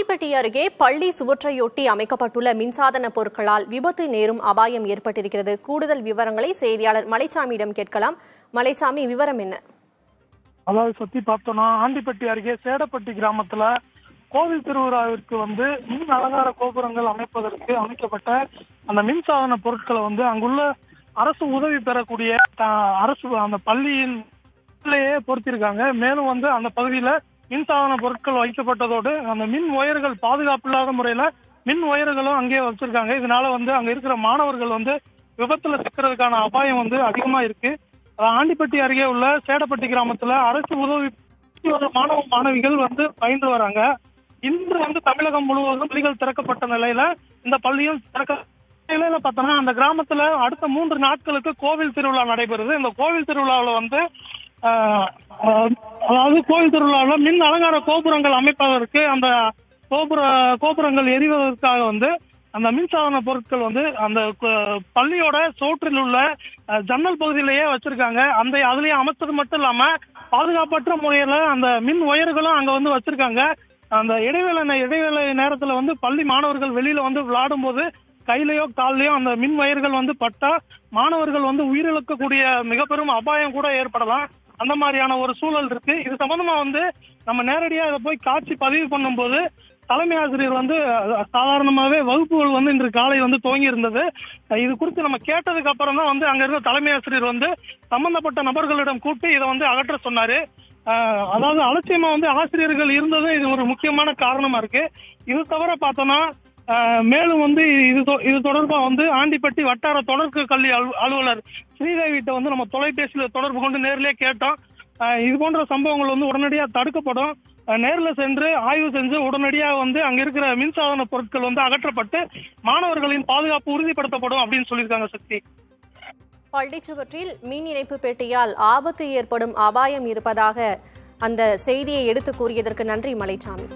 ஆண்டிப்பட்டி அருகே பள்ளி சுவற்றையொட்டி அமைக்கப்பட்டுள்ள மின்சாதன பொருட்களால் விபத்து நேரும் அபாயம் ஏற்பட்டிருக்கிறது. கூடுதல் விவரங்களை செய்தியாளர் மலைச்சாமியிடம் கேட்கலாம். மலைச்சாமி, விவரம் என்ன? அதாவது சுத்தி பார்த்தோம்னா ஆண்டிப்பட்டி அருகே சேடப்பட்டி கிராமத்துல கோவில் திருவிழாவிற்கு மின் அலங்கார கோபுரங்கள் அமைப்பதற்கு அமைக்கப்பட்ட அந்த மின்சாதன பொருட்களை அங்குள்ள அரசு உதவி பெறக்கூடிய அரசு அந்த பள்ளியின் பொருத்திருக்காங்க. மேலும் அந்த பகுதியில மின்சாதன பொருட்கள் வைக்கப்பட்டதோடு அந்த மின் ஒயர்கள் பாதுகாப்பு இல்லாத முறையில மின் ஒயர்களும் அங்கேயே வச்சிருக்காங்க. இதனால அங்க இருக்கிற மாணவர்கள் விபத்துல சிக்கிறதுக்கான அபாயம் அதிகமா இருக்கு. ஆண்டிப்பட்டி அருகே உள்ள சேடப்பட்டி கிராமத்துல அரசு உதவி மாணவ மாணவிகள் பயின்று வராங்க. இன்று தமிழகம் முழுவதும் பள்ளிகள் திறக்கப்பட்ட நிலையில இந்த பள்ளியும் நிலையில பார்த்தோம்னா அந்த கிராமத்துல அடுத்த 3 நாட்களுக்கு கோவில் திருவிழா நடைபெறுது. இந்த கோவில் திருவிழாவில் அதாவது கோவில் திருவிழாவில் மின் அலங்கார கோபுரங்கள் அமைப்பதற்கு அந்த கோபுரங்கள் எரிவதற்காக அந்த மின்சாதன பொருட்கள் அந்த பள்ளியோட சோற்றில் உள்ள ஜன்னல் பகுதியிலேயே வச்சிருக்காங்க. அதுலயே அமைச்சது மட்டும் இல்லாம பாதுகாப்பற்ற முறையில அந்த மின் ஒயர்களும் அங்க வச்சிருக்காங்க. அந்த இடைவேளை நேரத்துல பள்ளி மாணவர்கள் வெளியில விளையாடும் போது கையிலயோ காலையோ அந்த மின் வயர்கள் பட்டா மாணவர்கள் உயிரிழக்கக்கூடிய மிக பெரும் அபாயம் கூட ஏற்படலாம். அந்த மாதிரியான ஒரு சூழல் இருக்கு. இது சம்பந்தமா நம்ம நேரடியா இதை போய் காட்சி பதிவு பண்ணும் போது தலைமை ஆசிரியர் சாதாரணமாவே வகுப்புகள் இன்று காலை துவங்கி இருந்தது. இது குறித்து நம்ம கேட்டதுக்கு அப்புறம் தான் அங்க இருந்த தலைமை ஆசிரியர் சம்பந்தப்பட்ட நபர்களிடம் கூட்டி இதை அகற்ற சொன்னாரு. அதாவது அலட்சியமா ஆசிரியர்கள் இருந்தது இது ஒரு முக்கியமான காரணமா இருக்கு. இது தவிர பார்த்தோம்னா மேலும் இது தொடர்பா ஆண்டிப்பட்டி வட்டார தொடர்பு கல்வி அலுவலர் ஸ்ரீதேவிட்ட நம்ம தொலைபேசியில தொடர்பு கொண்டு நேரிலே கேட்டோம். இது போன்ற சம்பவங்கள் உடனடியாக தடுக்கப்படும். நேரில் சென்று ஆய்வு செஞ்சு உடனடியாக அங்க இருக்கிற மின்சாதன பொருட்கள் அகற்றப்பட்டு மாணவர்களின் பாதுகாப்பு உறுதிப்படுத்தப்படும் அப்படின்னு சொல்லியிருக்காங்க. சக்தி, பள்ளிச்சுவற்றில் மின் இணைப்பு பெட்டியால் ஆபத்து ஏற்படும் அபாயம் இருப்பதாக அந்த செய்தியை எடுத்து கூறியதற்கு நன்றி மலைச்சாமி.